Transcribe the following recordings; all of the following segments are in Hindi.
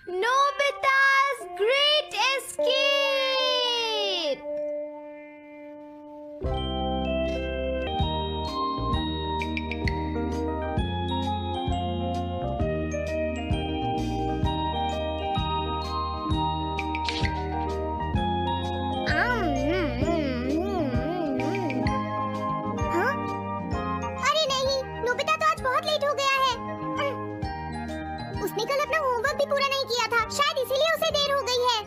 Nobita's Great Escape! उसने कल अपना होमवर्क भी पूरा नहीं किया था, शायद इसीलिए उसे देर हो गई है।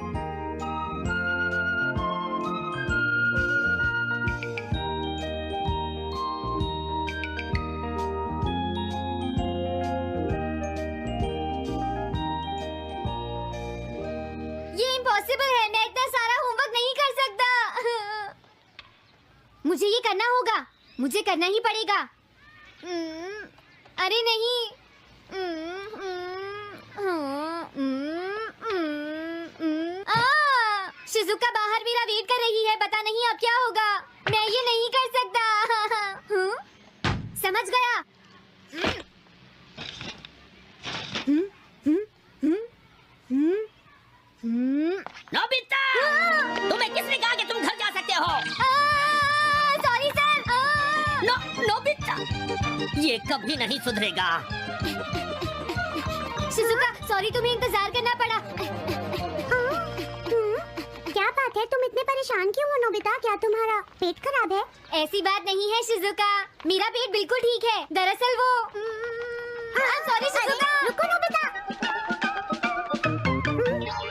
ये इम्पॉसिबल है, मैं इतना सारा होमवर्क नहीं कर सकता। मुझे ये करना होगा, मुझे करना ही पड़ेगा। अरे नहीं। शिजुका बाहर मेरा वेट कर रही है, पता नहीं अब क्या होगा। मैं ये नहीं कर सकता। समझ गया। नोबिता, तुम्हें किसने कहा कि तुम घर जा सकते हो? Sorry sir. नोबिता, ये कभी नहीं सुधरेगा। शिजुका, सॉरी, तुम्हें इंतजार करना पड़ा। क्या बात है, तुम इतने परेशान क्यों हो नोबिता? क्या तुम्हारा पेट खराब है? ऐसी बात नहीं है शिजुका, मेरा पेट बिल्कुल ठीक है। दरअसल वो सॉरी शिजुका। रुको नोबिता,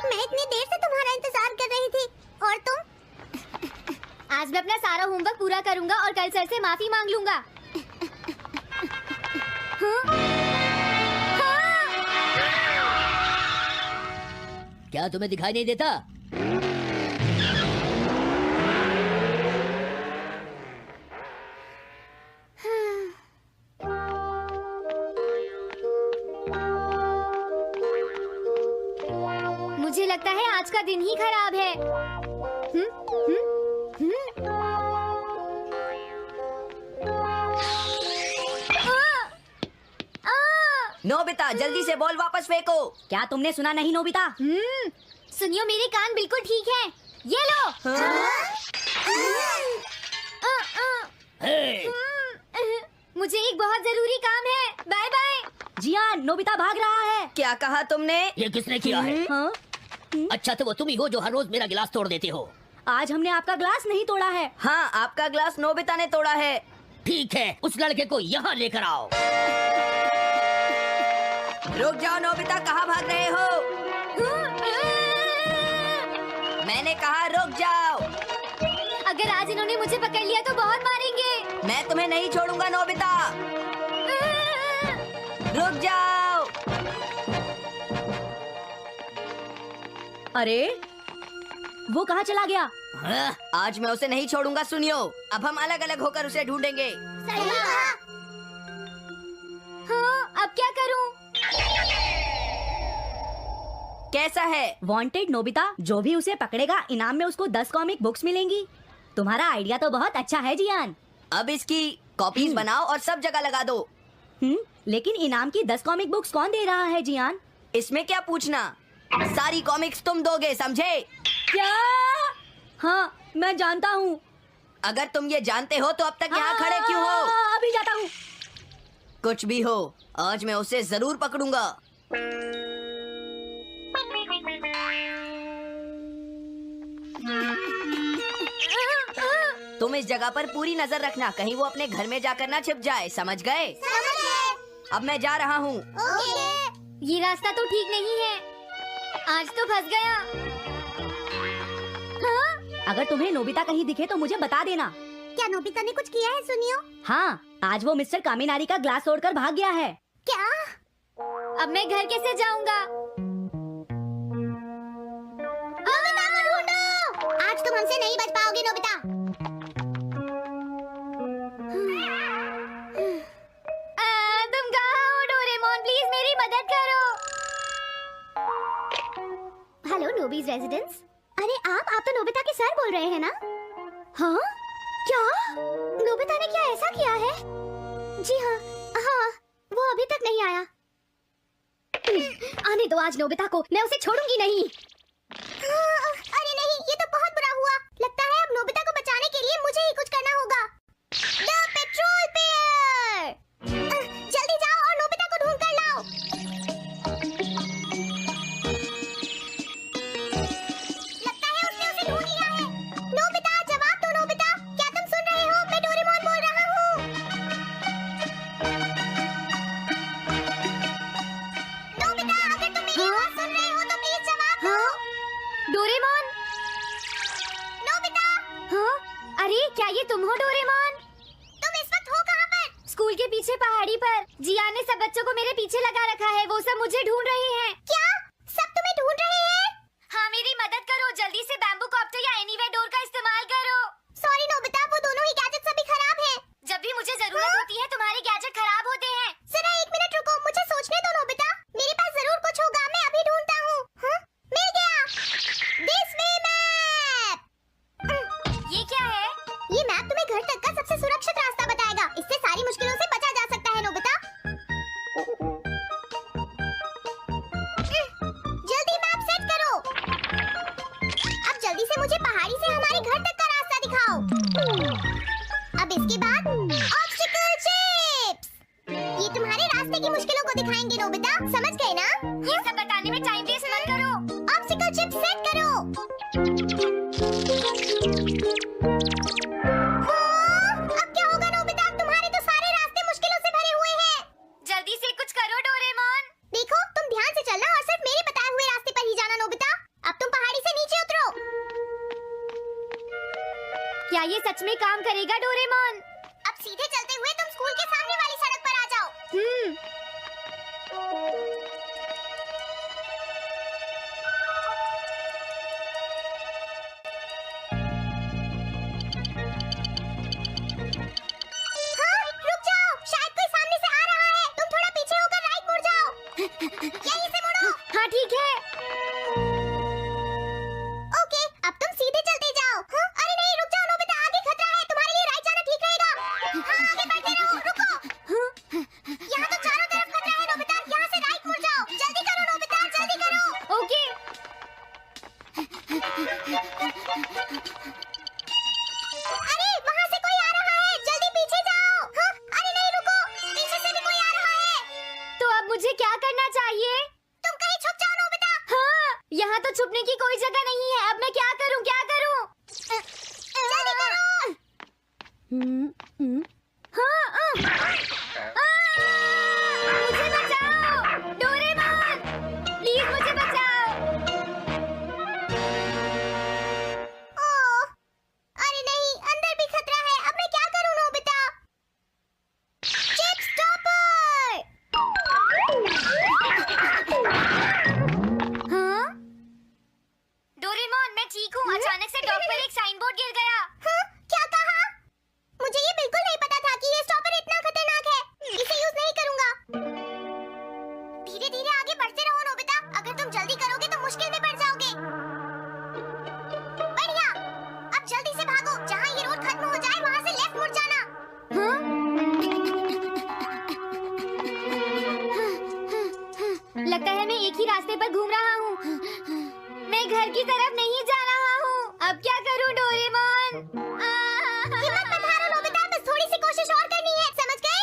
मैं इतनी देर से तुम्हारा इंतजार कर रही थी, और तुम? आज मैं अपना सारा होमवर्क पूरा करूंगा और कल सर से माफी मांग लूंगा। क्या तुम्हें दिखाई नहीं देता? मुझे लगता है आज का दिन ही खराब है। नोबिता, जल्दी से बॉल वापस फेंको। क्या तुमने सुना नहीं नोबिता? सुनियो, मेरे कान बिल्कुल ठीक हैं। ये लो। मुझे एक बहुत जरूरी काम है। Bye bye. जियान, नोबिता भाग रहा है। क्या कहा तुमने? ये किसने किया है? हाँ? अच्छा, तो वो तुम ही हो जो हर रोज मेरा गिलास तोड़ देते हो। आज हमने आपका ग्लास नहीं तोड़ा है। हाँ, आपका ग्लास नोबिता ने तोड़ा है। ठीक है, उस लड़के को यहाँ लेकर आओ। रुक जाओ नोबिता, कहाँ भाग रहे हो? मैंने कहा रुक जाओ। अगर आज इन्होंने मुझे पकड़ लिया तो बहुत मारेंगे। मैं तुम्हें नहीं छोड़ूंगा नोबिता। रुक जाओ। अरे वो कहाँ चला गया? हाँ? आज मैं उसे नहीं छोड़ूंगा। सुनियो, अब हम अलग अलग होकर उसे ढूंढेंगे। हाँ, अब क्या करूं? कैसा है? वांटेड नोबिता, जो भी उसे पकड़ेगा इनाम में उसको 10 कॉमिक बुक्स मिलेंगी। तुम्हारा आइडिया तो बहुत अच्छा है जियान। अब इसकी कॉपीज बनाओ और सब जगह लगा दो। लेकिन इनाम की 10 कॉमिक बुक्स कौन दे रहा है जियान? इसमें क्या पूछना, सारी कॉमिक्स तुम दोगे, समझे? क्या? हाँ, मैं जानता हूँ। अगर तुम ये जानते हो तो अब तक यहाँ खड़े क्यों हो? अभी जाता हूँ। कुछ भी हो, आज मैं उसे जरूर पकड़ूंगा। तुम इस जगह पर पूरी नजर रखना, कहीं वो अपने घर में जाकर ना छिप जाए, समझ गए? अब मैं जा रहा हूँ। ये रास्ता तो ठीक नहीं है, आज तो फंस गया। हाँ? अगर तुम्हें नोबिता कहीं दिखे तो मुझे बता देना। क्या नोबिता ने कुछ किया है? सुनियो। हाँ, आज वो मिस्टर कामिनारी का ग्लास तोड़कर भाग गया है। क्या? अब मैं घर कैसे जाऊंगा? नोबिता को ढूंढो। आज तुम हमसे नहीं बच पाओगे नोबिता। तुम कहाँ हो डोरेमोन? प्लीज मेरी मदद करो। हेलो नोबीज रेजिडेंस। अरे आप तो नोबिता के सर बोल रहे हैं ना? हाँ? क्या? नोबिता ने क्या ऐसा किया है? जी हाँ, हाँ, वो अभी तक नहीं आया। आने दो आज नोबिता को, मैं उसे छोड़ूंगी नहीं। अरे नहीं, ये तो बहुत बुरा हुआ। लगता है अब नोबिता को बचाने के लिए मुझे ही कुछ करना होगा। The petrol pair! जल्दी जाओ और नोबिता को ढूंढ कर लाओ। लगता है उसने उसे ढूंढ लिया है। नोबिता, जवाब दो नोबिता, क्या तुम सुन रहे हो? मैं डोरेमोन बोल रहा हूँ। नोबिता, अगर तुम मेरी आवाज सुन रहे हो तो प्लीज जवाब दो। डोरेमोन। नोबिता, हाँ? अरे क्या ये तुम हो डोरेमोन? तुम इस वक्त हो कहाँ पर? स्कूल के पीछे पहाड़ी पर जिया ने सब बच्चों को मेरे पीछे लगा रखा है। वो सब मुझे ढूंढ रहे हैं। क्या सब तुम्हें ढूंढ रहे हैं? हाँ, मेरी मदद करो। जल्दी से बैम्बू कॉप्टर या एनीवेयर डोर का इस्तेमाल करो। सॉरी नोबिता, वो दोनों ही गैजेट्स अभी खराब हैं। जब भी मुझे जरूरत होती है तुम्हारे गैजेट खराब होते हैं। जरा एक मिनट रुको, मुझे सोचने दो नोबिता। मेरे पास जरूर कुछ होगा, मैं अभी ढूंढता हूँ। हाँ? मिल गया। This way map. ये क्या है? ये मैप तुम्हें घर तक का सबसे सुरक्षित रास्ता बताएगा। इससे सारी मुश्किलों से बचा जा सकता है नोबिता। जल्दी मैप सेट करो। अब जल्दी से मुझे पहाड़ी से हमारे घर तक का रास्ता दिखाओ। अब इसके बाद ऑब्स्टिकल चिप्स। ये तुम्हारे रास्ते की मुश्किलों को दिखाएंगे नोबिता, समझ गए ना? ये सब बताने में टाइम वेस्ट मत करो। ऑब्स्टिकल चिप्स सेट करो। अब क्या होगा नोबिता? तुम्हारे तो सारे रास्ते मुश्किलों से भरे हुए हैं। जल्दी से कुछ करो डोरेमोन। देखो, तुम ध्यान से चलना और सिर्फ मेरे बताए हुए रास्ते पर ही जाना नोबिता। अब तुम पहाड़ी से नीचे उतरो। क्या ये सच में काम करेगा डोरेमोन? अब सीधे चलते हुए तुम स्कूल के सामने वाली सड़क पर आ जाओ। हाँ, रुक जाओ, शायद कोई सामने से आ रहा है। तुम थोड़ा पीछे होकर राइट मुड़ जाओ। यहीं से मुड़ो। हाँ ठीक है। ओके, अब तुम सीधे चलते जाओ। हाँ? अरे नहीं, रुक जाओ नोबिता, आगे खतरा है। तुम्हारे लिए राइट जाना ठीक रहेगा। हाँ, आगे बढ़ते रहो। रुको। यहाँ तो चारों तरफ खतरा है नोबिता, यहाँ से राइट मुड़ जाओ। जल्दी करो नोबिता, जल्दी करो। ओके। अरे वहाँ से कोई आ रहा है, जल्दी पीछे जाओ। हाँ? अरे नहीं, रुको, पीछे से भी कोई आ रहा है। तो अब मुझे क्या करना चाहिए? तुम कहीं छुप जाओ नोबिता। हाँ, यहाँ तो छुपने की कोई जगह नहीं है। अब मैं क्या करूँ, क्या करूँ? जल्दी करो। हाँ, मुझे बचाओ डोरेमोन, प्लीज मुझे बचाओ। ओह, अरे नहीं, अंदर भी खतरा है। अब मैं क्या करूँ नोबिता? Chip stopper. हाँ? डोरेमोन, मैं ठीक हूँ। अचानक से टॉप पर एक साइन बोर्ड गिर गया। हाँ? क्या कहा? मुझे ये बिल्कुल नहीं पता था कि ये स्टॉपर इतना खतरनाक है। इसे यूज नहीं करूंगा। धीरे धीरे आगे बढ़ते रहो नोबिता। अगर तुम जल्दी करोगे तो मुश्किल में पड़ जाओगे। बढ़िया। अब जल्दी से भागो। जहाँ ये रोड खत्म हो जाए वहाँ से लेफ्ट मुड़ जाना। हाँ? लगता है मैं एक ही रास्ते पर घूम रहा हूँ। मैं घर की तरफ नहीं जा रहा हूँ। अब क्या करूँ डोरेमोन? हिम्मत मत हारो नोबिता, बस थोड़ी सी कोशिश और करनी है, समझ गए?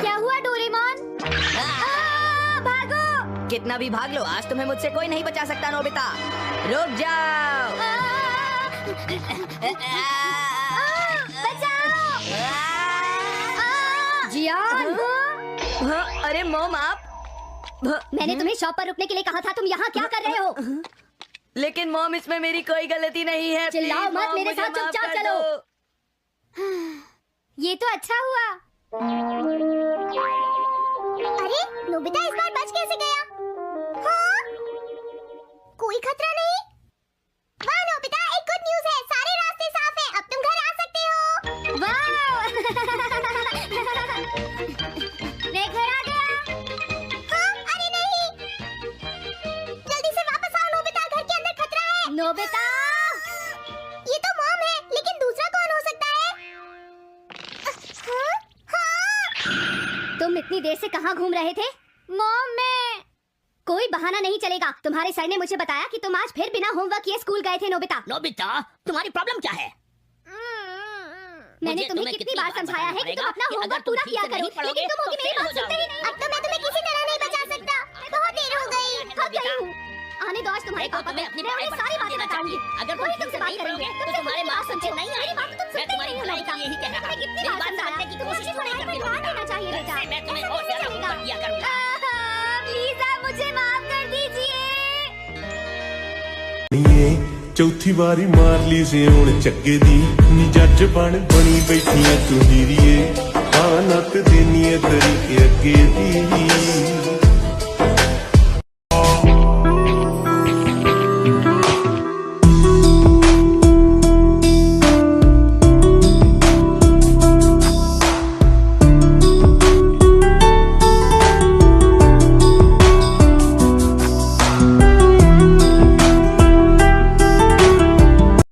क्या हुआ डोरेमोन? भागो! कितना भी भाग लो, आज तुम्हें मुझसे कोई नहीं बचा सकता नोबिता। रुक जाओ। बचाओ! जियान! हाँ, अरे मॉम आप। मैंने तुम्हें शॉप पर रुकने के लिए कहा था, तुम यहाँ क्या कर रहे हो? लेकिन मॉम, इसमें मेरी कोई गलती नहीं है। चिल्लाओ प्लीज, मत, मॉम, मेरे मुझे साथ माफ चुपचाप कर चलो। दो। ये तो अच्छा हुआ। अरे नोबिता इस बार बच कैसे गया? हाँ? कोई खतरा नहीं? वाह नोबिता, एक गुड न्यूज़ है, सारे रास्ते साफ हैं, अब तुम घर आ सकते हो। वाह! मैं घर आ गया। हाँ? अरे नहीं, जल्दी से वापस आओ नोबिता, घर के अंदर खतरा है। नोबिता! ये तो मॉम है, लेकिन दूसरा कौन हो सकता है? हाँ? हाँ? तुम इतनी इतनी देर से कहाँ घूम रहे थे? मॉम, मैं कोई बहाना नहीं चलेगा। तुम्हारे सर ने मुझे बताया कि तुम आज फिर बिना होमवर्क किए स्कूल गए थे। नोबिता, नोबिता, तुम्हारी प्रॉब्लम क्या है? मैंने मुझे तुम्हें कितनी बार समझाया है कि तुम अपना कि अगर होमवर्क तुम पूरा ठीक किया से करो, नहीं पढ़ोगे लेकिन तुम तो होगी मेरी फेल हो बात सुनते ही जाओगे। नहीं। अब तो मैं तुम्हें किसी तरह नहीं बचा सकता। बहुत देर हो गई। थक गई हूँ। आने दो आज तुम्हारे देखो, पापा तुम्हें को। अपनी मैं पढ़ाई उन्हें पर सारी ध्यान बातें देना बताऊंगी। चाहिए। अगर वही तुम तुमसे ठीक बात से नहीं करेंगे। पढ़ोगे, तो तुमसे तुम्हारे कोई मार्क्स बात अच्छे नहीं मेरी आएंगे। बात तो तुम मैं सुनते तुम्हारी नहीं हो, भलाई नोबिता। के लिए ही कह रहा हूँ। तुम्हें कितनी मेरी बार बात समझाया? समझने की तुम कोशिश मुझे क्यों नहीं पढ़ाई करती पर हो? ध्यान देना चाहिए बेटा। मैं तुम्हें ऐसा और कैसे ज्यादा चलेगा? होमवर्क दिया करूंगा। प्लीज आप मुझे माफ कर दीजिए। चौथी बारी मार ली से हुण चक्के दी नी जज बन बनी बैठी तू हीरीए आ नक देनी तरीके अगे दी